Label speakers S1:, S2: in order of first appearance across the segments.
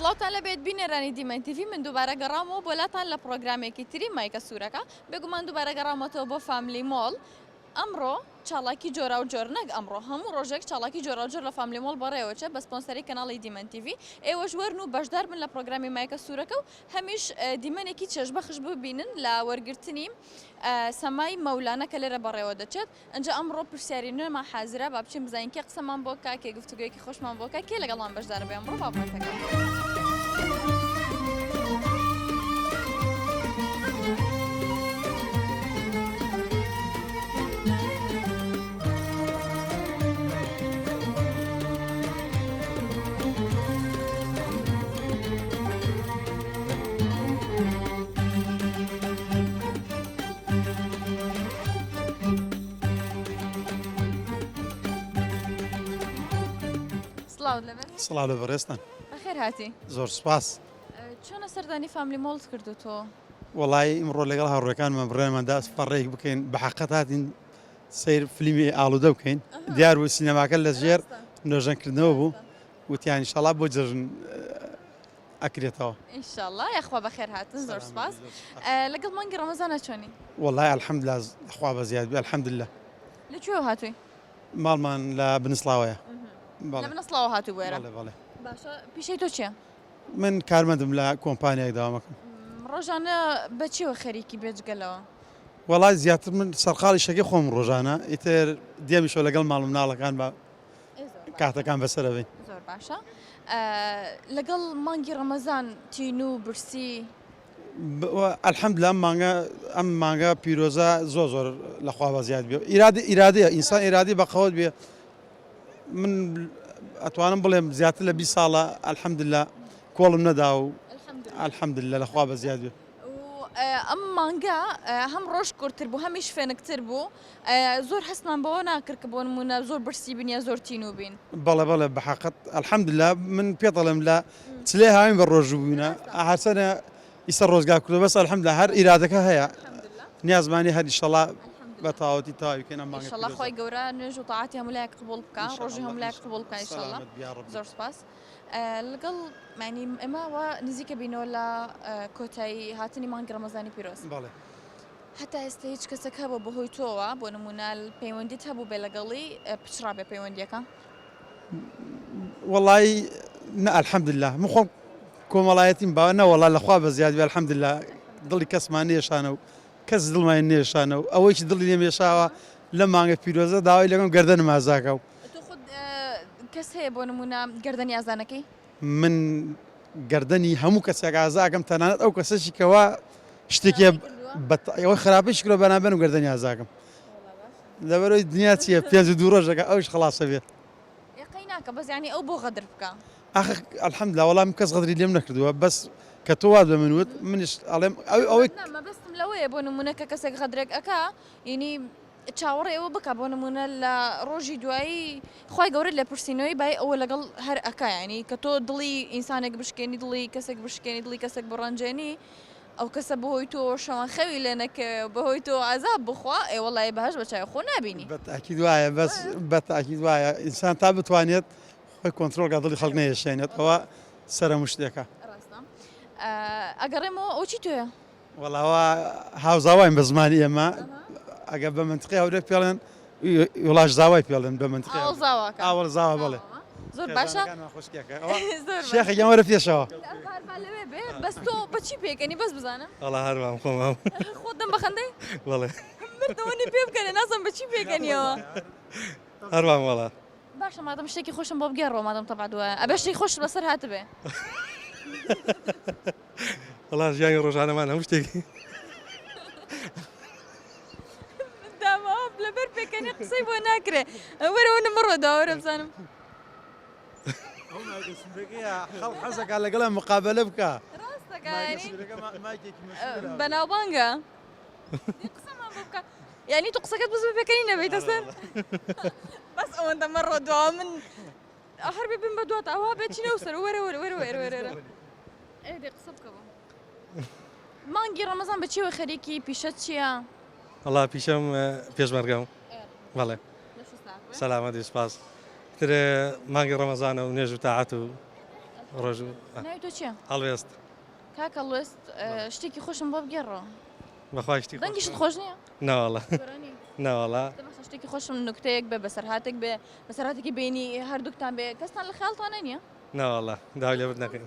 S1: سڵاوتان لەبێت بینێرانی دیمەن تیڤی من دووبارە گەڕامەوە بۆلاتان لە پرۆگرامێکی تری مایکە سوورەکە بێگومان دووبارە گەڕامەتەوە بۆ فامیلی مۆڵ ئەمڕۆ چاڵاکی جۆرا و جۆر نەک ئەمڕۆ هەموو ڕۆژێک چاڵاکی جۆرا و جۆر لە فامیلی مۆڵ بەڕێوەچە بە سپۆنسەری کەناڵی دیمەن تیڤی ئێوەش وەرن و بەشدار بن لە پرۆگرامی مایکە سوورەکە و هەمیش دیمەنێکی چێژبەخش ببینن لە وەرگرتنی سەمای مەولانە کە لێرە بەڕێوە دەچێت ئەنجا ئەمڕۆ پرسیاری نوێمان حازرە با بچین بزانین کێ قسەمان بۆ کە کێ گفتوگویەکی خۆشمان بۆ کە کێ لەگەڵمان بەشدارە بێ ئەمڕۆ با بڕێتەکە
S2: سڵاو لە بەڕێستان
S1: بەخێر هاتی
S2: زۆر سپاس
S1: چۆنە سەردانی فامیلی مۆڵت کردوتەوە
S2: وەڵی ئیمڕۆ لەگەڵ هاوڕێکانمان بڕێمەدا فەڕێک بکەین بە حەقەت هاتین سیر فلیمی ئاڵوودە بکەین دیار بوو سینەماکە لە ژێر نۆژەنکردنەوە بوو وتیان ئینشەڵا بۆ جژن ئەکرێتەوە
S1: ئینشەڵا یاخوا بەخێر هاتن زۆر سپاس لەگەڵ مانگی ڕەمەزانە چۆنی
S2: وەڵی الحەمدلله خوا بە زیاد بێ الحەمدلله
S1: لەکوێوە هاتووی
S2: ماڵمان لە بنسڵاوەیە
S1: لە بنسڵاوە هاتووی بۆێرە
S2: بەڵێ
S1: باشە پیشەی تۆ چییە؟
S2: من کارمەندم لە کۆمپانیایەک داوامەکەم
S1: ڕۆژانە بەچیوە خەریکی بێجگەلەوە
S2: وەڵای زیاتر من سەرقاڵی شەکەی خۆم ڕۆژانە ئیتر دیێمیشەوە لەگەڵ ماڵ مناڵەکان بە کاتەکان بەسەرەوەی
S1: زۆر باشە لەگەڵ مانگی ڕەمەزان تین و برسی
S2: الحەمدلله ئەم مانگە پیرۆزە زۆر لەخوا بە زیاد بێ ئیرادەیە ئینسان ئیرادی بەقەوت بێ من ئەتوانم بڵێم زیاتر لە 20 ساڵە الحەمدلله کۆڵم نەدا و الحەمدلله لەخوا بە زیاد بێ
S1: ئەم مانگە هەم ڕۆژ کورتتر بوو هەمیش فێنکتر بوو زۆر هەستمان بەوە ناکرد کە بۆ نمونە زۆر برسی بینە زۆر تین و بین
S2: بەڵێ بەحقت الحەمدلله من پێدەڵێم لە چلێ هاوین بە ڕۆژ بووینە هەرسەنە ئیسە ڕۆزگار کردو بەس الحەمدلله هەر ئیرادەکە هەیە نیازمانی هەر ئیشەڵا بە تاوەتی تاویکەین ئەم مانگە
S1: ئینشەڵا خۆی گەورە نوێژ و تاعاتی هەموو قبول بکە ڕۆژی هەموو لای قبول بکە ئینشەڵا زۆر سپاس لەگەڵ معنی ئێماوە نزیکە بینەوە لە کۆتایی هاتنی مانگی ڕەمەزانی پیرۆز هەتا ئێستا هیچ کەسێک هەبوو بەهۆی تۆوە بۆ نمونە پەیوەندیت هەبوو بێ لەگەڵی پچرا بێ پەیوەندیەکە
S2: وەڵی نە الحەمدلله من خۆم کۆمەڵایەتیم باوە نەوەڵا لەخوا بە زیاد بێ الحەمدلله دڵی کەسمان نێشانە و کەس دڵمان نێشانە و ئەوەیکی دڵی نێمێشاوە لە مانگە پیرۆزە داوای لەگەم گەردەنم ئازاکە و
S1: کەس هەیە بۆ نمونە گەردەنی ئازانەکەی
S2: من گەردەنی هەموو کەسێک ئازاکەم تەنانەت ئەو کەسەشی کەوا شتێکی ئەوە خراپەی کرۆ بەنابێن و گەردەنی ئازاکەم لەبەرەوەی دنیا چییە 52 ڕۆژەکە ئەوش خلاصە بێت
S1: یقین ناکە بەس یعنی ئەو بۆ غەدر بکە
S2: ئاخ الحەمدلله وەڵام کەس غەدری لێم نەکردووە بەس کە تۆ وات بە من وت منیش ئەڵێم ئەوەی
S1: مەبەستم لەوەیە بۆ نمونە کە کەسێک غەدرێک ئەکا ینی چاوەڕێ ئەوە بکە بۆ نمونە لە ڕۆژی دوایی خی گەورە لە پرسیینەوەی بای ئەوە لەگەڵ هەر ئەکایانی کە تۆ دڵی ئینسانێک بشکێنی دڵی کەسێک بشکێنی دڵی کەسێک بڕەنجێنی ئەو کەسە بەهۆی تۆ شەوان خەوی لێ نەکە بەهۆی تۆ ئازاب بخوا ئێوەڵای بەهش بە چای خۆ نبینی
S2: بەتاکید وایە بەس بەتاکید وایە ئینسان تا بتوانێت خۆی کۆنتترۆلگا دڵی خەڵک نەیەشێنێت ئەوە سەرە مشتێکە
S1: ئەگەڕێمەوە ئەو چی توێە
S2: وەڵاوە هاوزاواین بە زمانی ئێمە ئەگە بە منتقی هەورێ پێڵێن وڵاش زاوای پێڵێن بە منتقی ئاوەڵ زاوە بڵێ
S1: زۆر باشە
S2: شێخ یان وەرە پێشەوە
S1: بەس تۆ بەچی پێکەنی بەس بزانم
S3: وەڵا هەروام خۆم
S1: خۆت دەم بەخەندەی
S3: وەڵێ
S1: مردەوەنی پێ بکەنێ نازم بەچی پێکەنیەوە
S3: هەروام وەڵا
S1: باشە مادەم شتێکی خۆشم بۆ بگەڕەوە مادەم تەبع دووە ئەبێ شتێکی خۆش بەسەر هاتبێ
S3: وەڵا ژیانی ڕۆژانەمان هەموو شتێکی
S1: لەبەر پێکەنی قسەی بۆ ناکرێ وەرەوە نەمەڕۆدا وەرە بزانم
S2: حەزەکە لەگەڵە مقابلە بکە
S1: بەناوبانگە قسەمان بۆ بکە یعنی تو قسەکەت بز پێکەنی نەبێتە سەر بەس ئەوەندە مەڕۆداوە من هەر بێ بم بە دوات ئەوا بێچینە و سەر وەرە قسە بکەوە مانگی ڕەمەزان بەچیوە خەریکی پیشەت چییە؟
S3: وەڵا پیشەم پێشمەرگەم بەڵێ سەلامەتی سپاس تر مانگی ڕەمەزانە و نوێژ و تاعەت و ڕۆژ
S1: ناوی تۆ چییە؟
S3: هەڵوێست
S1: کاکە لوست شتێکی خۆشم بۆ بگەڕەوە
S3: بەخوای شتی
S1: دەنگیشت خۆش نییە؟
S3: ناوەڵە ناوەڵە
S1: دەبەخە شتێکی خۆشم نوکتەیەک بێ بەسەرهاتێک بێ بەسەرهاتێکی بینی هەردووکتان بێ کەستان لە خەڵتانە نییە؟
S3: ناوەڵە داوای لێبر نەکەین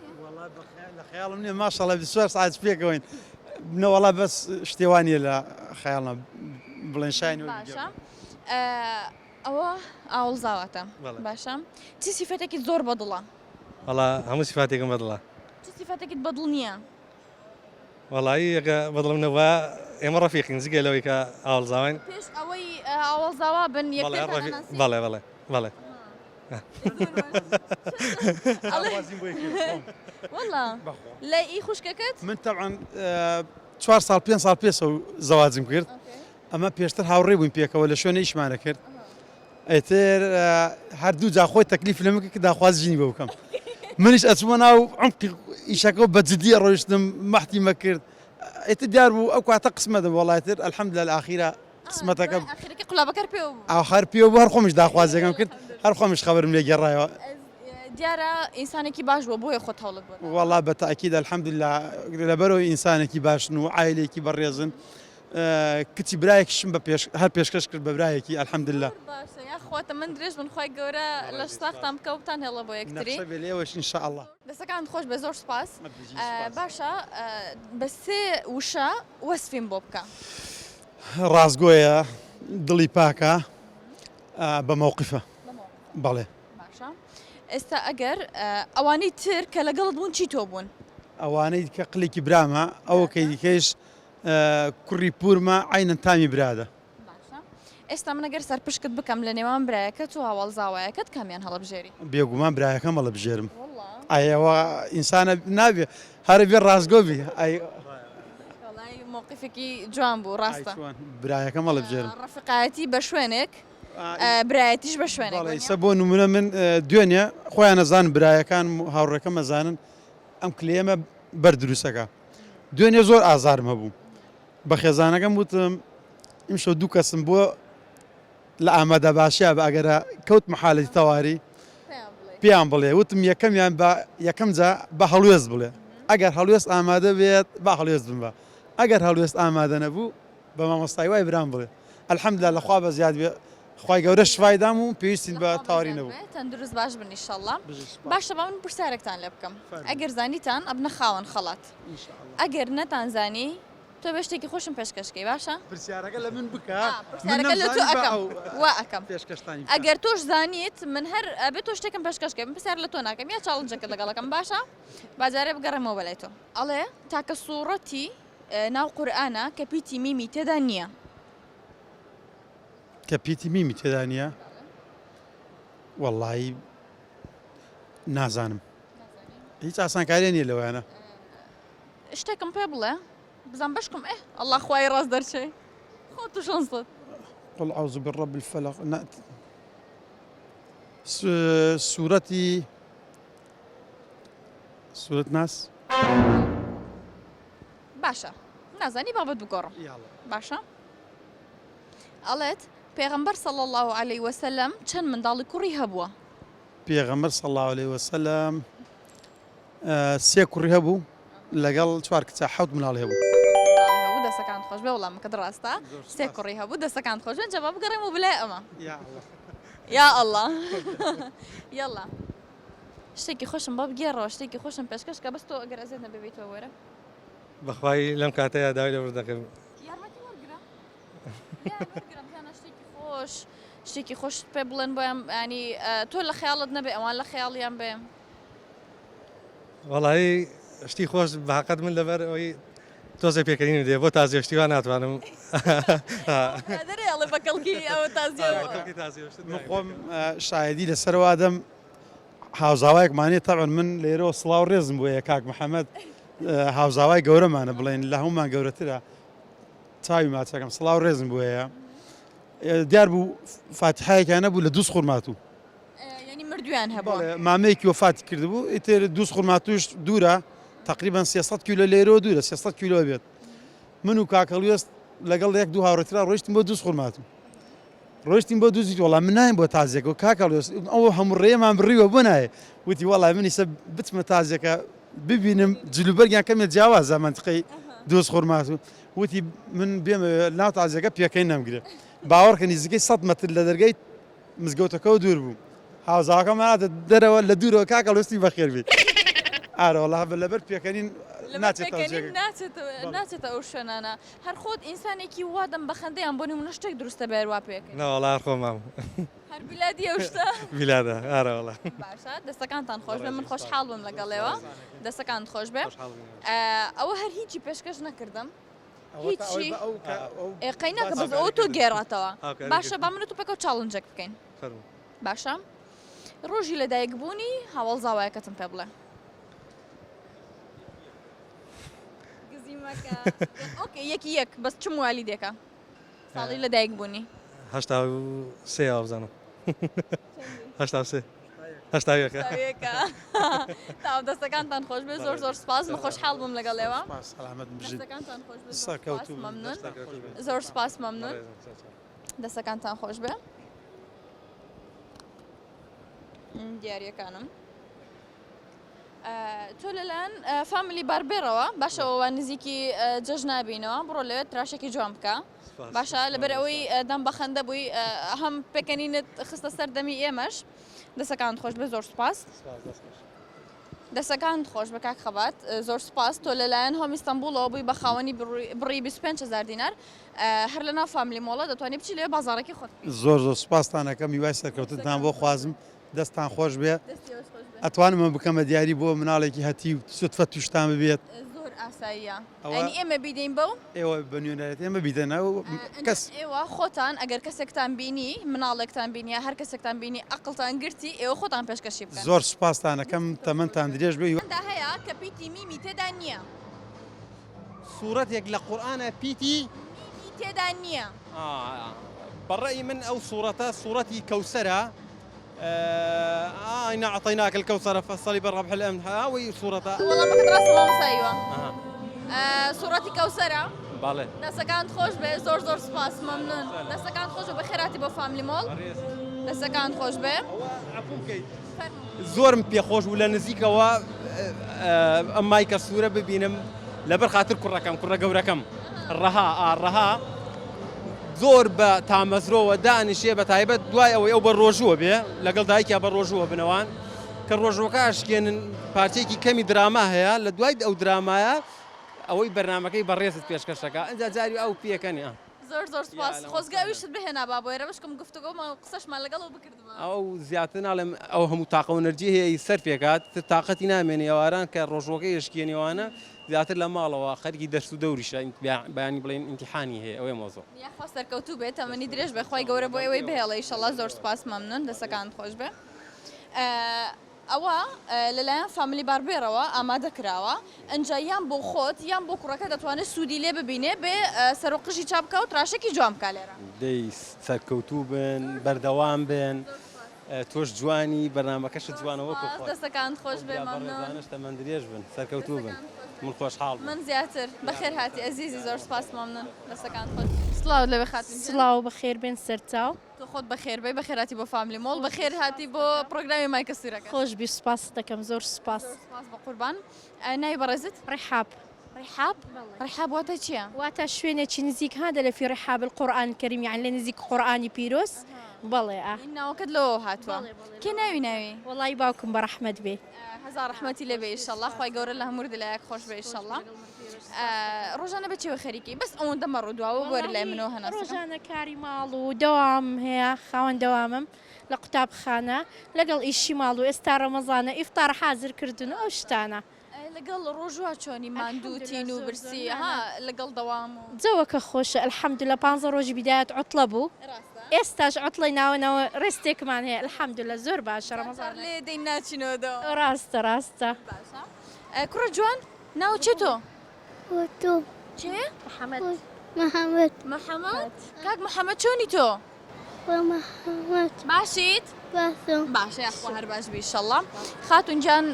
S2: لە خەیاڵم نییە ماشەڵە 24 ساعت پێکەوەین بنەوەڵا بەس شتێوانیە لە خەیاڵە بڵێن شاین
S1: باشە ئەوە ئاوڵزاواتە
S3: بەڵێ.
S1: باشە چی سیفەتێکی زۆر بەدڵە؟
S3: وەڵا هەموو سیفاتێکم بەدڵە
S1: چی سیفەتێکت بەدڵ نییە؟
S3: وەڵایی ئەگە بەدڵم نەوە ئێمە ڕەفیقین زگە لەوەی کە ئاڵزاوین
S1: پێش ئەوەی ئاوەڵزاوا بن
S3: بەڵێ بەڵێ بەڵێ
S1: وەڵا لە ئی خوشکەکەت؟
S2: من طبعا 4 ساڵ 5 ساڵ پێسەوە زەواجم کرد ئەمە پێشتر هاوڕێ بووین پێکەوە لە شوێنە ئیشمانە کرد ئەیتر هەردوو جا خۆی تەکلیف لە من کرد کە داخواز ژینی بە بکەم منیش ئەچمە ناو عمقی ئیشەکە بە جددیە ڕۆیشتم مەحتی مە کرد ئێتر دیار بوو ئەو کاتە قسمەتم وەڵایتر ئەلحەمدولە لە ئاخیرا قسمەتەکە
S1: ئاخرەکە قوڵابەکەر پێ
S2: ئاخر پێ بوو هەر خۆمش داخوازیەکەم کرد هەر خۆمش خەبەرم لێ گەڕایەوە
S1: دیارە ئینسانێکی باش بووە بۆیە خۆت هەوڵت بوو
S2: والله بەتاکید الحەمدوللا لەبەرەوەی ئینسانێکی باشن و عایلێکی بەڕێزن کچی برایەکیشم بە هەر پێشکەش کرد بە برایەکی الحەمدلله
S1: باشە یاخواتە من درێژ من خۆی گەورە لە ساختام بکەوتان هێڵە بۆ یەکتری
S2: لێوەش ئینشاءالله
S1: دەستەکان خۆش بە زۆر سپاس باشە بە سێ وشە وەسفیم بۆ بکە
S2: ڕازگۆیە دڵی پاکە بە مووقفە بەڵێ
S1: باشە ئێستا ئەگەر ئەوانەی تر کە لەگەڵت بوون چی تۆ بوون
S2: ئەوانەی کە قلێکی برامە ئەوە کەی دیکەش کوڕی پورمە عینەن تامی برادە
S1: ئێستا من ئەگەر سەرپشکت بکەم لە نێوان برایەکەت و هەواڵزاوایەکەت کامیان هەڵەبژێری
S2: بێگومان برایەکەم هەڵەبژێرم ئەوە ئینسانە نابێ هەرە بێ ڕازگۆبی
S1: مووقفێکی جوان بوو ڕاستە
S2: برایەکەم هەڵەبژێرم
S1: ڕەفقایەتی بە شوێنێک برایەتیش بە شوێنێک
S2: سە بۆ نمونە من دوێنێ خۆیان نەزان برایەکان هاوڕێکە مەزانن ئەم کلێمە بەردروسەکە دوێنێ زۆر ئازارم هەبوو بە خێزانەکەم وتم ئیمشە دوو کەسم بۆ لە ئامادە باشیە بە ئەگەرە کەوت محالەتی تەواری پێیان بڵێ وتم یەکەمیان بە یەکەم جا بە هەڵوێست بڵێ ئەگەر هەڵوێست ئامادە بێت با هەڵوێست بم بە ئەگەر هەڵوێست ئامادە نەبوو بە مامۆستای وای برام بڵێ ئەلحەمدوللا لەخوا بە زیاد بێ خی گەورە شفایدام و پێویستین بە تاواری نەبوو
S1: تەندروست باش بن ئینشەڵڵا باشە با من پرسیارێکتان لێ بکەم ئەگەر زانیتان ئەبنە خاوەن خەڵات ئەگەر نەتانزانی تۆ بە شتێکی خۆشم پێشکەشکەی باشە؟
S2: پرسیارەکە لە من بکە
S1: پرسیارەکە لە تۆ ئەەکەم وا ئەەکەم
S2: پێشکەشتانی
S1: ئەگەر تۆش زانیت من هەر ئەبێت تۆ شتێکم پێشکەشکەی من پرسیار لە تۆ ناکەم یا چاڵنجەکە لەگەڵەکەم باشە؟ بازارێ بگەڕێمەوە بەلای تۆ ئەڵێ تاکە سوورەتی ناو قورئانە کە پیتی میمی تێدا نییە
S2: کە پیتی میمی تێدا نییە وەڵڵی نازانم هیچ ئاسانکاریە نییە لەوانە
S1: شتێکم پێ بڵێ بزان بەشکم ئەله خوای ڕاست دەرچێ خۆ تو شانست
S2: قل أعوذ بالرب الفلق سورة ناس
S1: باشە نازانی بابەت بگۆڕم باشە ئەڵێت پێغەمبەر صلی الله عليه وسلم چەند منداڵی کوڕی هەبووە
S2: پێغەمبەر صلی الله عليه وسلم سێ کوڕی هەبوو لەگەڵ 4 کچە 7 منداڵی هەبوو
S1: دەستەکان خۆش بێ وەڵامەکەت ڕاستە سێ کوڕی هەبوو دەستەکان خۆش بێن جەواب بگەڕێم و بلای ئەمە یا ئەڵڵا یەڵڵا شتێکی خۆشم بۆ بگێڕەوە شتێکی خۆشم پێشکەش کە بەس تۆ ئەگەر ئەزێت نەبێتەوە وەرە
S3: بەخوای لەم کاتەیە داوای لێبر دەکەم
S1: یارمەتی وەرگرە شتێکی خۆش شتێکی خۆش پێ بڵێن بۆیان ینی تۆ لە خەیاڵت نەبێ ئەوان لە خەیاڵیان بێ
S3: وەڵایی شتی خۆش بەحقەت من لەبەر ئەوەی تۆزە پێکەنی دێ بۆ تازیێشتیوان ناتوانم
S1: دەرێڵێ بەکەڵکی ئەوە
S2: من خۆم شایدی لەسەروادەم هاوزاوایەکمانێت تەعن من لێرەوە سڵاو ڕێزم بۆیە کاک محەممەد هاوزاوای گەورەمانە بڵێن لە هەمومان گەورەترە چاوی ماچەکەم سڵاو ڕێزم بۆیە دیار بوو فاتحایەکیان نەبوو لە دووس خوڕماتوو
S1: مردویان هەبوو
S2: مامەیەکی وفاتی کردبوو ئیتر دووس خوڕماتوش دوورە تقریبا 300 کیلۆ لێرەوە دوورە 300 کیلۆ بێت من و کاکەڵوێست لەگەڵ یەک دوو هاوڕێترا ڕۆیشتم بۆ دووس خوڕماتوو ڕۆیشتین بۆ دووزیت وەڵام من نایم بۆ تازیەکە و کاکەڵێس ئەو هەموو ڕێمان بڕیوە بۆ نایە وتی وەڵای منی سە بچمە تازیەکە ببینم جلوبەرگیان کەمێ جیاوازە منتقەی دۆست خۆرمات و وتی من بێمە ناو تازیەکە پێکەی نەمگرێ باوەڕکە نزیکەی 100 مەتر لە دەرگای مزگەوتەکە و دوور بوو هاوزاکەم هاتە دەرەوە لە دوورەوە کاکەڵۆستی بەخێر بێت ئارەوەڵا لەبەر پێکەنین
S1: ناچێتە ئەو شوێنانە هەر خۆت ئینسانێکی وادەم بە خەندەیان بۆ نمونە شتێک دروستە بێروا پێکەین
S3: ناوەڵا خۆمام
S1: هەر بیلادی ئەو شتە
S3: ویلادە ئارەوەڵا
S1: باشە دەستەکانتان خۆش بێ من خۆشحاڵ بم لەگەڵێەوە دەستەکانت خۆش بێ ئەوە هەر هیچی پێشکەش نەکردم هیچی قەینەکە بەس ئەو تۆ گێڕاتەوە باشە با من و توپەکە و چاڵنجێک بکەین باشە ڕۆژی لەدایکبوونی هەوڵزاوایەکەتم پێ بڵێ ئۆکێ یەکی یەک بەس چ موالی دێکە ساڵی لەدایکبوونی
S3: هەشتا سێ بزانم هەشتا سێ هەشتا یەکە
S1: تاو دەستەکانتان خۆش بێ زۆر زۆر سپاس من خۆشحاڵ بووم لەگەڵێەوە دەستەکانتان خۆش بێ مەمنون زۆر سپاس مەمنون دەستەکانتان خۆش بێ دیارەکانم تۆ لەلایەن فامیلی باربێرەوە باشەوە نزیکی جەژ نابینەوە بڕۆ لەوێت تراشێکی جوان بکە باشە لەبەر ئەوەی دەم بەخەندە بووی هەم پێکەنینت خستە سەر دەمی ئێمەش دەستەکان خۆش بێ زۆر سپاس دەستەکان خۆش بە کاک خەبات زۆر سپاس تۆ لەلایەن هۆم ئیستانبولەوە بووی بە خاوەنی بڕی 25,000 دینار هەر لەناو فامیلی مۆڵە دەتوانێت بچی لێ بازارێکی خۆت
S2: زۆر زۆر سپاستانەکە میوای سەرکەوتتان بۆ خوازم دەستان خۆش بێ ئەتوانمە بکەمە دیاری بۆ مناڵێکی هەتی سوتفە توشتان ببێت
S1: زۆر ئاساییە ئەنی ئێمە بیدەین بەو
S2: ئێوە بە نوێنەرێت ئێمە بیدەنە و کەس
S1: ئێوە خۆتان ئەگەر کەسێکتان بینی مناڵێکتان بینیە هەر کەسێکتان بینی ئەقلتان گرتی ئێوە خۆتان پێشکەشی بکەن
S2: زۆر سپاستانەکەم تەمەتان درێژ بێ
S1: هەیە کە پیتی میمی تێدا نییە
S4: سوورەتێک لە قورئانە پیتی
S1: تێدا نییە
S4: بەڕێی من ئەو سوورەتی کەوسەرە إنا أعطيناك الكوثر فصل بالربح الأمن هاوي صورة
S1: والله ما كنت راسم سايوة صورتي كوثرة
S4: بالي
S1: ناسا كانت خوش به زور زور سباس ممنون ناسا كانت خوش بخيراتي بو فاملي مول ناسا كانت خوش به
S4: عفوكي زۆرم پێخۆش و لە نزیکەوە ئەمای کە سوورە ببینم لەبەر خاطر کوڕە گەورەکەم ڕەها زۆر بە تامەزرۆوە دانیشێ بە تایبەت دوای ئەوەی ئەو بە ڕۆژووە بێ لەگەڵ دایکیا بە ڕۆژووە بنەوان کە ڕۆژەکە ئاشکێنن پارچێکی کەمی دراما هەیە لە دوای ئەو درامایە ئەوەی بەرنامەکەی بەڕێزت پێشکەشەکە ئەنجا جاری ئەو پێکەنی
S1: زۆر زۆر سپاس خۆزگاویشت بهێنا بابۆیرە بشکم گفتوگۆمە قسەشمان لەگەڵەوە بکردمە
S4: ئەو زیاتر ناڵێم ئەو هەموو تاقە و نەرجی هەیە سەر پێکات تااقەتی نامێنێ ئێواران کە ڕۆژەکەی یشکێنیوانە زیاتر لە ماڵەوە خەرگی دەرس و دەوریشە بەیانی بڵێن ئیمتیحانی هەیە ئەوەی مۆزۆ
S1: یاخوا سەرکەوتوو بێت ئەمەنی درێژ بەخوای گەورە بۆ ئەوەی بهێڵە ئیشەڵا زۆر سپاس مەمنون دەستەکانت خۆش بێ ئەوە لەلایەن فامیلی باربێرەوە ئامادەکراوە ئەنجا یان بۆ خۆت یان بۆ کوڕەکە دەتوانێت سوودی لێ ببینێ بێ سەرۆقژی چاپکە و تراشێکی جوان بکە لێرە
S4: دەی سەرکەوتوو بن بەردەوام بن تۆش جوانی بەرنامەکەشت جوانەوە
S1: دەستەکان خۆش بێ
S4: مامنشتە من درێژ بن سەرکەوتوو بن من خۆشحاڵ
S1: من زیاتر بەخێر هاتی ئەزیزی زۆر سپاس مامنن دەستەکان خۆش سڵاو لەوێ خاتم
S5: سڵاو بەخێر بێن سەرچاو
S1: تۆ خۆت بەخێر بێ بەخێر هاتی بۆ فامیلی مۆڵ بەخێر هاتی بۆ پرۆگرامی مایکە سوورەکە
S5: خۆش بی سپاس دەکەم زۆر سپاس
S1: بە قوربان ناوی بەڕێزت
S5: ڕێحاب
S1: ڕێحاب واتە چییە؟
S5: واتە شوێنێکی نزیک هەدە لە فی ڕێحاب القورئان الکەریم یان لە نزیک قورئانی پیرۆز بەڵێ
S1: ناوەکەت لەوە هاتووە کێ ناوی
S5: وەڵی باوکم بە ڕەحمەت بێ
S1: هەزار ڕەحمەتی لێ بێ ئیشەڵڵا خوای گەورە لە هەموو دلایەک خۆش بێ ئیشەڵڵا ڕۆژانە بچێوە خەریکی بەس ئەوەندە مەڕوو دواوە وەرە لای منەوە هەنا
S5: ڕۆژانە کاری ماڵ و دەوام هەیە خاوەن دەوامم لە قوتابخانە لەگەڵ ئیشی ماڵ و ئێستا ڕەمەزانە ئیفتار حازرکردن ئەو شتانە
S1: لەگەڵ ڕۆژوە چۆنی ماندووتین و برسی ها لەگەڵ دەوام و
S5: جەوەکە خۆشە ئەلحەمدولە 15 ڕۆژی بیدایەت عوتڵە بوو ئێستاش عوتڵی ناوەنەوە ڕێستێکمان هەیە ئەلحەمدولە زۆر باشە ڕەمەزان
S1: لێ دەی ناچینەوە
S5: ڕاستە
S1: کوڕە جوان ناو چێ تۆ؟
S6: تو
S1: چێ؟
S6: محمد
S1: محەممەد کاک محەممەد چۆنی تۆ؟
S6: محمد
S1: باشیت؟
S6: باسم
S1: باشە یاخوا هەر باش بی ئیشەڵڵا خاتونجان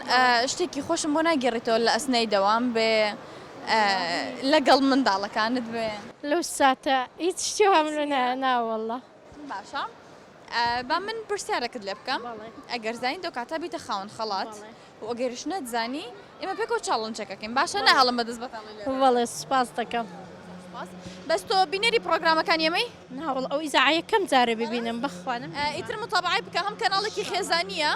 S1: شتێکی خۆشم بۆ ناگەڕێتەوە لە ئەسنەی دەوام بێ لەگەڵ منداڵەکانت بێ
S5: لەو ساتە هیچ شتێوام لە ناوەڵە
S1: باشە با من پرسیارەکەت لێ بکەم
S5: بەڵێ
S1: ئەگەر زانی دۆ کاتە بیتە خاون خەڵات
S5: بەڵێ.
S1: و ئەگەریش نەتزانی ئێمە پێکەوە چاڵنجەکەکەین باشە نەهەڵم بەدەست بەتاڵی لێ
S5: بەڵێ سوپاس دەکەم
S1: بەس تۆ بینەری پرۆگرامەکان ئێمەی
S5: ناوڵ ئەو ئیزاعە کەم جارە ببینم بخوانم
S1: ئیتر متابعی بکە هەم کەناڵێکی خێزانیە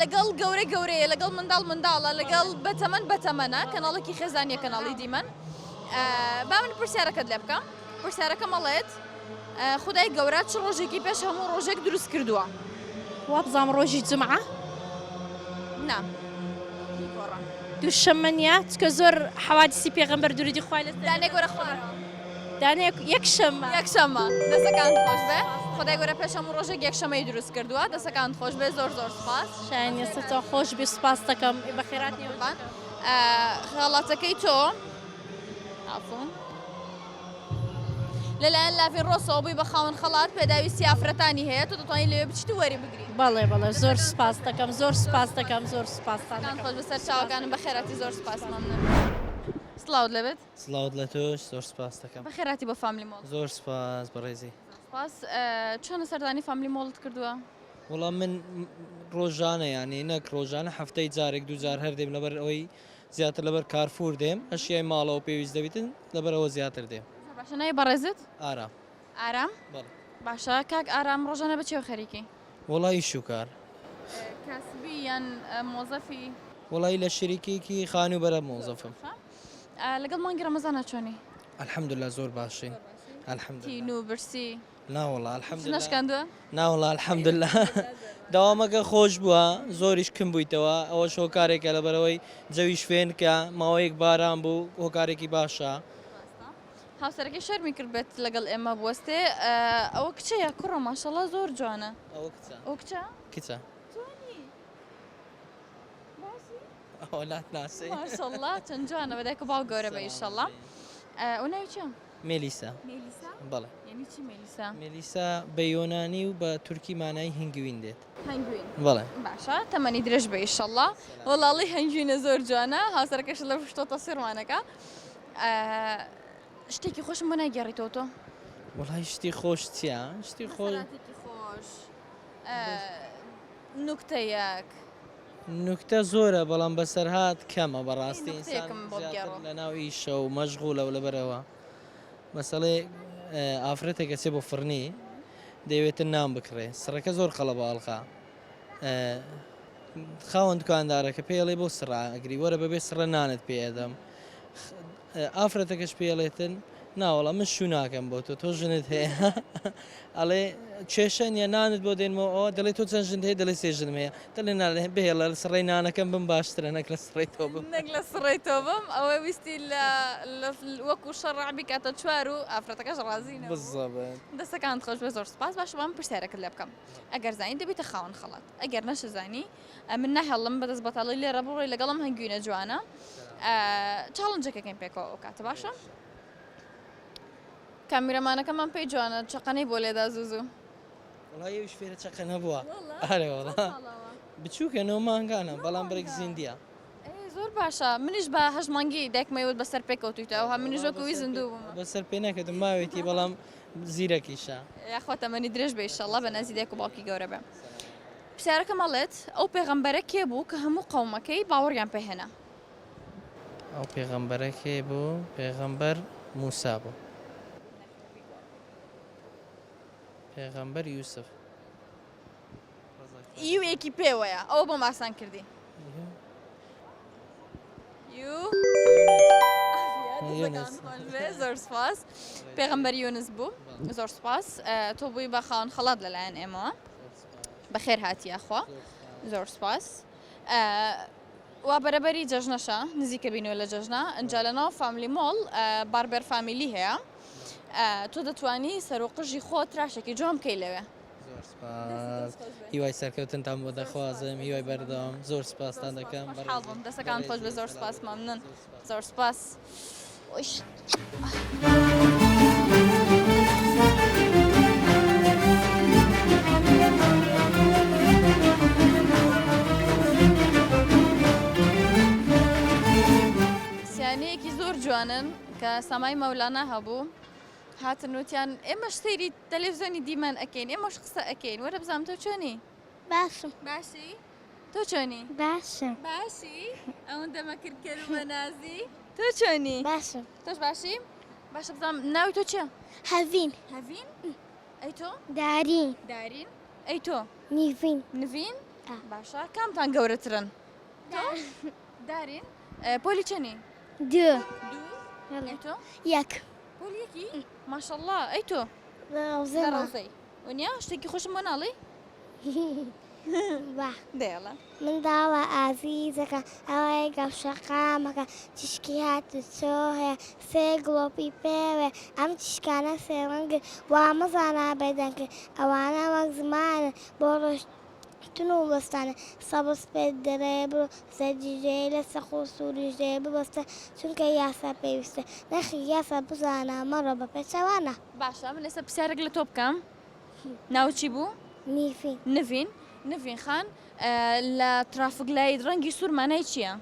S1: لەگەڵ گەورەیە لەگەڵ منداڵە لەگەڵ بەتەمەنە کەناڵێکی خێزانیە کەناڵی دیمەن با من پرسیارەکەت لێ بکەم پرسیارەکە مەڵێت خدای گەورە چ ڕۆژێکی پێش هەموو ڕۆژێک دروست کردووە
S5: وا بزانم ڕۆژی جمعە
S1: نا
S5: دووشەممە نیە چکە زۆر حەوادیسی پێغەمبەر دووری خوای لە
S1: دانێ گۆرە خۆرە
S5: دانێک یەکشەممە
S1: یەکشەمە دەسەکان خۆش بێ خدای گەورە پێش هەموو ڕۆژێک یەکشەمەی دروست کردووە دەسەکان خۆش بێ زۆر سپاس
S5: شایان ئێستا خۆش بێ سوپاس دەکەم بەخێرات
S1: قوربان خەڵاتەکەی تۆ عفوان لەلایەن لافین ڕۆسەوە بووی بە خاوەن خەڵات پێداویستی ئافرەتانی هەیە تۆ دەتوانیت لەوێ بچیت و وەری بگری
S5: بەڵێ بەڵێ زۆر سوپاس دەکەم زۆر سوپاس دەکەم زۆر سوپاسان
S1: کان
S5: دەکەم
S1: خۆش بەسەر چاوەکانم بە خێراتی زۆر سپاس مەمنون سڵاوت لەبێت
S7: سڵاوت لە تۆش زۆر سپاس دەکەم
S1: بە خێراتی بۆ فامیلی مۆڵ
S7: زۆر سپاس بەڕێزی
S1: سپاس چۆنە سەردانی فامیلی مۆڵت کردووە
S7: وەڵام من ڕۆژانە یانی نەک ڕۆژانە هەفتەی جارێک دوجار هەردێم لەبەر ئەوەی زیاتر لەبەر کارفور دێم ئەشیای ماڵەوە پێویست دەبیتن لەبەرەوە زیاتر دێم
S1: باشە نای بەڕێزت
S7: ئارام
S1: ئارام
S7: بەڵێ
S1: باشە کاک ئارام ڕۆژانە بچێو خەریکی
S7: وڵی شوکار
S1: کاسبی یان مۆزەفی
S7: وڵی لە شریکێکی خانوبەرە مۆزەفم
S1: لەگەڵ مانگی ڕەمەزانە چۆنی
S7: الحەمدوللا زۆر باشین الحەمدوللا
S1: تین و برسی
S7: ناوەڵا الحەمدوللا
S1: نشکاندووە
S7: ناوەڵا الحەمدوللا داوامەکە خۆش بووە زۆریش کم بوویتەوە ئەوە هۆکارێکە لەبەرەوەی جەوی شوێن کە ماوەیەک باران بوو هۆکارێکی باشە
S1: هاوسەرەکەی شەرمی کرد بێت لەگەڵ ئێمە بوەستێ ئەوە کچەیە کوڕە ماشەڵڵا زۆر جوانە
S7: ئەوە کچە
S1: ئەو کچە
S7: کچە ئەوە لات ناسی
S1: ماشەڵڵا چەند جوانە بەدایک و باو گەورە بە ئیشەڵڵا ئەو ناوی چیە
S7: مێلیسا
S1: مێلیسا
S7: بەڵێ
S1: یعنی چی مێلیسا
S7: مێلیسا بە یۆنانی و بە تورکی مانای هنگوین دێت
S1: هەنگوین
S7: بەڵێ
S1: باشە تەمەنی درێژ بە ئیشەڵڵا وەڵاڵی هەنگوینە زۆر جوانە هاوسەرەکەش لە شتۆتە سیرمانەکە شتێکی خۆشم بۆ ناگەڕیتەوە تۆ
S7: وڵی شتی خۆش چییە شتی خۆش
S1: خۆشی خۆش نوکتەیەک
S7: نوکتە زۆرە بەڵام بەسەرهات کەمە بەڕاستی
S1: نوکتەیەکم بۆ بگێڕۆ.
S7: لە ناو ئیشە و مەشغوڵە و لەبەرەوە مەسەڵێ ئافرەتێکە چێ بۆ فڕنی دەیەوێتە نام بکڕێ سڕەکە زۆر قەڵەباڵقا خاوەن دوکاندارەکە پێڵێ بۆ سڕا ئەگری وەرە بەبێ سڕە نانت پێدەم ئافرەتەکەش پێڵێتن ناوەڵە من شو ناکەم بۆ تۆ ژنت هەیە ئەڵێ کێشە نیە نانت بۆ دێنمەوە ئەوە دەڵێ تۆ چەند ژن هەیە دەڵێ سێ ژنم هەیە دەڵێ ناڵێ بهێڵە لە سڕی نانەکەم بم باشترە نەک لە سڕی تۆ بم
S1: نەک لە سڕی تۆ بم ئەوە ویستی وەکو شەڕعبی کاتە چوار و ئافرەتەکەش ڕازینە
S7: بزەبن
S1: دەستەکان خۆش بە زۆر سپاس باش من پرسیارەکەت لێ بکەم ئەگەر زانی دەبێتە خاوەن خەڵات ئەگەر نەشزانی من ناهێڵم بەدەست بەتاڵی لێرە بڕۆی لەگەڵم هەنگوینە جوانە چاڵنجەکەکەین پێکەوە ئەو کاتە باشە کامیرەمانەکەمان پێی جوانە چقەنەی بۆ لێدا زوزوو
S7: وڵای ئەوش فێرە چەقە نەبووە ئارێ وڵا بچووکە نەوە مانگانە بەڵام بڕێک زیندیە
S1: زۆر باشە منیش بە هەژمانگی دایکمەوت بەسەر پێکەوتویتەوە ها منیش وەکوی زیندوو بووم
S7: بەسەر پێ نەکەدم ماوێتی بەڵام زیرەکیشە
S1: یاخوا تەمەنی درێژ بە ئیشەڵڵا بە نازی دایک و باوکی گەورە بێ پرسیارەکە مەڵێت ئەو پێغەمبەرە کێ بوو کە هەموو قەومەکەی باوەڕیان پێهێنا
S7: ئەو پێغەمبەرەکێ بوو پێغەمبەر موسا بوو پێغەمبەر یوسف
S1: یوێکی پێوەیە ئەوە بۆ ماسان کردی زۆر سپاس پێغەمبەر یونس بوو زۆر سپاس تۆ بووی بە خاوەن خەڵات لەلایەن ئێمەوە بەخێر هاتیەخوا زۆر سپاس وا بەرەبەری جەژنەشە نزیکە بینەوە لە جەژنە ئەنجا لەناو فامیلی مۆڵ باربەر فامیلی هەیە تۆ دەتوانی سەرۆقژی خۆت راشێکی جۆم بکەی لەوێ
S7: زۆر سپاس هیوای سەرکەوتنتان بۆ دەخوازم هیوای بەردەوام زۆر سپاستان دەکەم
S1: حاڵ بووم دەستەکان خۆش بە زۆر سپاس مەمنون زۆر سپاس سیانەیەکی زۆر جوانن کە سەمای مەولانا هەبوو هاتن وتیان ئێمەش سەیری تەلەڤیزیۆنی دیمان ئەکەین ئێمەش قسە ئەکەین وەرە بزانم تۆ چۆنی
S6: باشم
S1: باشی تۆ چۆنی
S6: باشم
S1: باشی ئەوەندە مەکردکەر و بەنازی تۆ چۆنی
S6: باشم
S1: تۆش باشی باشە بزانم ناوی تۆ چییە
S6: هەڤین
S1: هەڤین ئەی تۆ
S6: دارین
S1: دارین ئەی تۆ
S6: نیڤین
S1: نڤین
S6: آه.
S1: باشە کامتان گەورەترن تۆ دارین پۆلی چەنی
S6: دو
S1: دوو ئەی تۆ
S6: یەک
S1: پۆلیەکی ماشەڵڵا ئەی تۆ لە
S6: ڕۆزەمە
S1: ڕەوزەی ونیا شتێکی خۆشم بۆ ناڵی
S6: با
S1: دێڵە
S6: منداڵە ئازیزەکە ئەوەیە گەوشەقامەکە تیشکی هاتو چۆ هەیە سێ گڵۆپی پێوێ ئەم تیشکانە سێڵنگن وا مەزانە بەدەنکرد ئەوانە وەک زمانن بۆ ڕۆشتن و وەستانە سەبز پێ دەرێ بڕۆ سەرجیژێ لە سەخ و سووریژێ ببەستە چونکە یاسا پێویستە نەخی یاسا بزانە مەڕۆ بە پێچەوانە
S1: باشە من لەسەر پرسیارێک لە تۆ بکەم ناوچی بوو
S6: نیفین
S1: نڤین نڤین خان لە ترافیک لای ڕەنگی سوورمانای چییە؟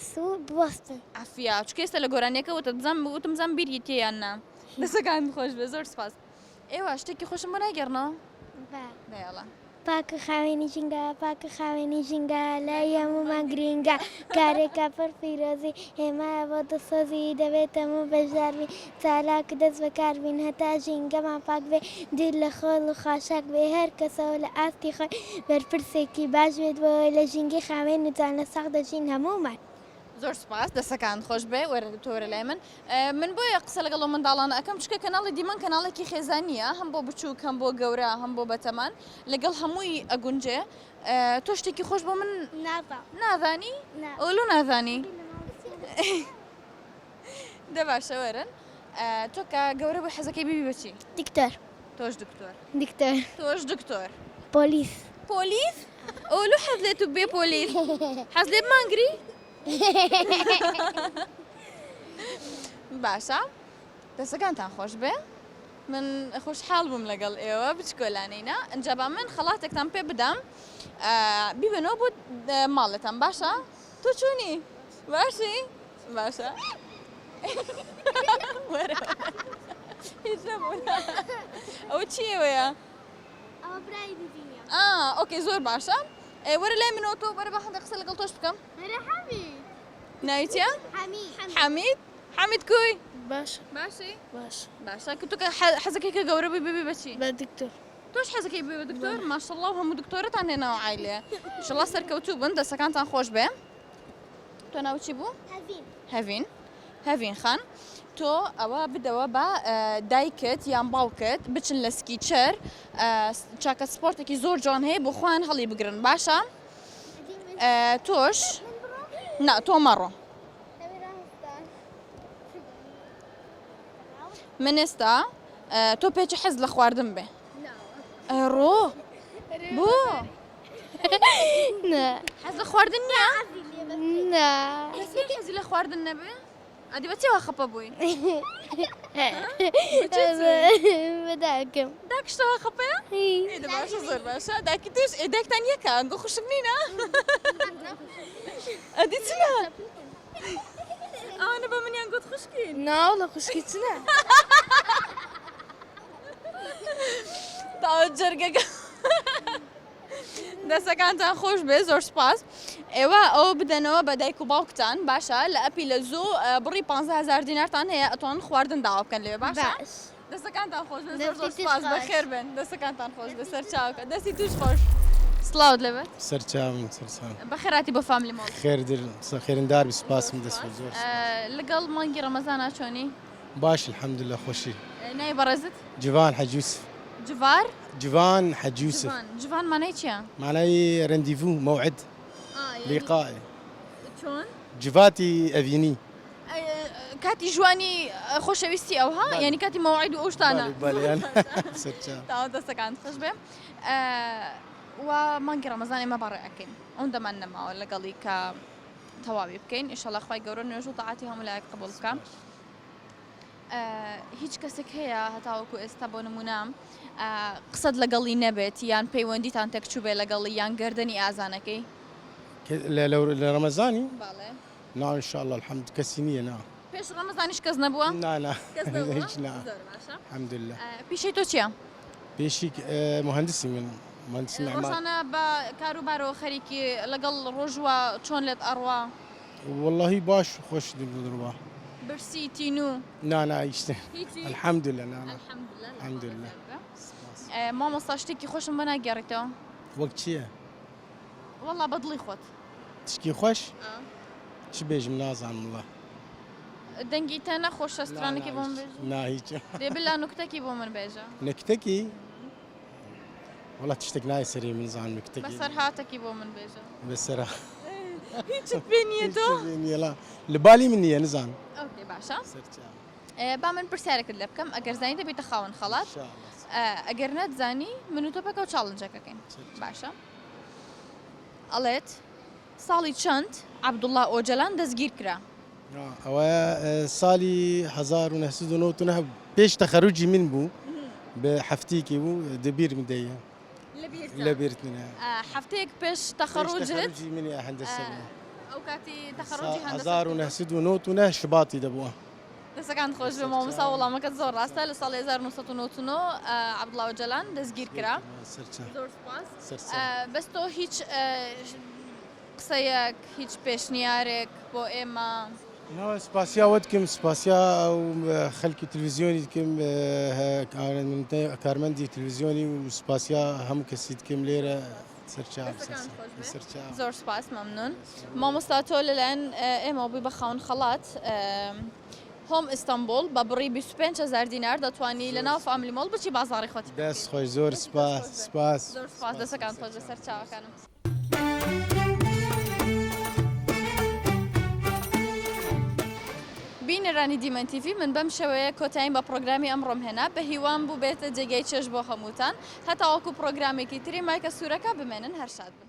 S6: سوور بوەستن
S1: ئافیا چکە ئێستا لە گۆرانیەکە وتم بزان بیری تێیان نا دەسەکان خۆش بێ زۆر سپاس ئێوە شتێکی خۆشم بۆ ناگەڕنەوە دەیڵە
S6: پاکە خاوێنی ژینگە پاکە خاوێنی ژینگە لە هەمومان گرینگە کارێکە پڕ پیرۆزی هێمایە بۆ دەسۆزی دەبێت هەموو بەشداربین چالاکە دەست بەکاربین هەتا ژینگەمان پاک بێ دوور لە خۆڵ و خاشاک بێ هەر کەسەوە لە ئاستی خۆی بەرپرسێکی باش بێت بۆ لە ژینگی خاوێن وتان لە سەق دەژین هەمومان
S1: زۆر سپاس دەسەکان خۆش بێ وەرە تۆرە لای من بۆیە قسە لەگەڵ منداڵانە ئەەکەم چکە کەناڵی دیمەن کەناڵێکی خێزانیە هەم بۆ بچووک هەم بۆ گەورە هەم بۆ بەتەمان لەگەڵ هەمووی ئەگونجێ تۆ شتێکی خۆش بۆ من نازانی ئەولو نازانی دە باشە وەرن تۆ کە گەورە بۆ حەزەکەی بیبی بچی
S6: دیکتەر
S1: تۆش دکتۆر
S6: دیکتەر
S1: تۆش دکتۆر
S6: پۆلیس
S1: پۆلیس ئەولو حەز لێت و بێ پۆلیس حەز لێ بمانگری باشە دەستەکانتان خۆش بێ من خۆشحاڵ بووم لەگەڵ ئێوە بچکۆلانەینا ئەنجابا من خەڵاتێکتان پێ بدەم بیبنەوە بۆ ماڵەتان باشە تۆ چۆنی باشی باشە هیچ نەبوو ئەوە چیەوەیە
S6: ئەوە برای دیدینە
S1: ئۆکێ زۆر باشە وەرە لای منەوە تۆ وەرە بە هەندێک قسە لەگەڵ تۆش بکەم ناویتیە حەمید حەمید کوی
S5: باش
S1: باشی
S5: باش
S1: باشە کە تۆ حەزەکەی کە گەورە ببێ بەچی
S5: بە دکتۆر
S1: تۆش حەزەکەی بێ بە دکتۆر ماشەڵڵا و هەموو دکتۆرەتان هێناوە عایلێ ئینشەڵڵا سەرکەوتوو بن دەستەکانتان خۆش بێ تۆ ناوچی بوو هەڤین هەڤین خان تۆ ئەوە بدەوە بە دایکت یان باوکت بچن لە سکیچەر چاکە سپۆرتێکی زۆر جوان هەیە بۆ خۆیان هەڵی بگرن باشە تۆش نا تۆ مەڕۆ من ئێستا تۆ پێچی حەز لە خواردن بێ ڕۆ بۆ حەز لە خواردن نییە حەزی لە خواردن نەبێ ئەدی بەچێوە خەپە بووی
S6: بەداکەم
S1: داکشتەوە خەپەیە باشە زۆر باشە داکی توش داکتان یەکە ئەنگۆ خوشک نینە ئەدی چنە ئەوانە بە منیان گوت خوشکین
S5: ناو لە خوشکی چنە
S1: تاوە جەرگەکە دەستەکانتان خۆش بێ زۆر سپاس ئێوە ئەوە بدەنەوە بە دایک و باوکتان باشە لە ئەپی لە زوو بڕی 15,000 دینارتان هەیە ئەتوان خواردن داوا بکەن لێ باشە دەستەکانتان خۆش بێ زۆر سپاس بەخێر بن دەستەکانتان خۆش بێ سەر چاوکە دەستی توش خۆش سلااوت لەبێت
S2: سەرچاوم سەرچاوم
S1: بەخێراتی بۆ فامیلی مۆڵ
S2: خێرندار سپاسم دەست زۆر
S1: لەگەڵ مانگی ڕەمەزانە چۆنی
S2: باش الحەمدلله خۆشی
S1: ناوی بەڕێزت
S2: جوان حەج یوسف
S1: جوار
S2: جوان حەج یوسف
S1: جوان مانای چییە؟
S2: معناي رنديفو موعد لقاء
S1: چۆن؟
S2: جواتي افيني
S1: کاتی جوانی خۆشەویستی ئەوها یعنی کاتی مەوعید و ئەو شتانە تاوا دەستەکان خۆش بێ و مانگی ڕەمەزان ئێمە بەڕێ ئەەکەین ئەوەن دەمان نەماوە لەگەڵی کە تەواوی بکەین ئینشەڵڵا خوای گەورە نوێژ و تەعاتی هەموو لایەک قبوڵ بکە هیچ کەسێک هەیە هەتاوەکو ئێستا بۆ نمونام قسەت لەگەڵی نەبێت یان پەیوەندیتان تێکچوو بێ لەگەڵی یان گردنی ئازانەکەی
S2: لرمضاني
S1: باڵێ
S2: نعم ان شاء الله الحمد كسينيه نعم
S1: پێش ڕەمەزانیش کەس نەبووە؟
S8: لا
S1: کەس نەبووە؟
S8: هیچ لا
S1: زۆر باشە.
S8: الحمد لله
S1: پیشەی تۆ چییە؟
S8: بيشي مهندسي من مهندس معمار
S1: ڕۆژانە بە کاروبارەوە خەریکی لەگەڵ ڕۆژوە چۆن لێت ئەڕوا
S8: والله باش خوش دروبا
S1: برسی تینو
S8: نا يشتي
S1: هیچی؟
S8: الحمد لله نا
S1: الحەمدولله.
S8: الحمد لله.
S1: مامۆستا شتێکی خۆشم بە ناگەڕێتەوە؟
S8: وقت شيء
S1: وەڵا بەدڵی خۆت.
S8: تشكي خوش شو بيجم نازعم والله
S1: دەنگی تە نەخۆش شەسترانێکی بۆ من بێژە؟
S8: نا هيك
S1: دێ بلا نوکتەکی بۆ من بێژە.
S8: نكتكي والله تشتك ناي سري من زعم
S1: بە
S8: نكتكي
S1: سەرهاتێکی بۆ من بێژە.
S8: بسرعة
S1: هیچت پێ نییە تۆ؟
S8: يلا لبالي مني نزعم
S1: ئۆکێ باشە.
S8: ان
S1: با من پرسیارێکت لێ بکەم ئەگەر زانی دەبێتە خاوەن خەڵات
S8: شاء الله
S1: ئەگەر نەتزانی من و تۆ بەکەو چاڵنجەکەکەین باشە ئەڵێت ساڵی چەند عەبدوڵڵا ئۆجەلان دەستگیر کرا
S8: هو صالي 1999 بيش تخرجي من بو بحفتيكي بو دبير مدية لبيرتنا
S1: هەفتەیەک پێش تەخەڕوجت
S8: تخرجي من يا هندسة
S1: ئەو کاتی تەخەڕوجی هەندسە
S8: 1999 شباطي دبوها
S1: دەستەکان خۆش بێ مامۆستا وەڵامەکەت زۆر ڕاستە لە ساڵی 1999 عەبدوڵڵا ئۆجەلان دەستگیر کرا زۆر سوپاس بەس تۆ هیچ قسەیەک هیچ پێشنیارێک بۆ ئێمە
S8: نو سباسيا ودكم سباسيا خلكي تلفزيوني دكم كارمندي تلفزيوني وسباسيا هم كسيدكم ليرة سرچاو سرچاو
S1: زۆر سپاس مەمنون مامۆستا تۆ لەلایەن ئێمە بووی بە خاون خەڵات هۆم ئیستانبول بە بڕی 25,000 دینار دەتوانی لە ناو فامیلی مۆڵ بچی بازاڕی خۆتی
S8: دەست خۆش زۆر سپاس
S1: زۆر سپاس دەستەکان خۆش لەسەر چاوەکانم بینەرانی دیمەن تیڤی من بەم شێوەیە کۆتاییم بە پرۆگرامی ئەمڕۆم هێنا بە هیوان بوو بێتە جێگەی چێژ بۆ هەمووتان هەتاوەکو پرۆگرامێکی تری مایکە سوورەکە بمێنن هەر شاد بن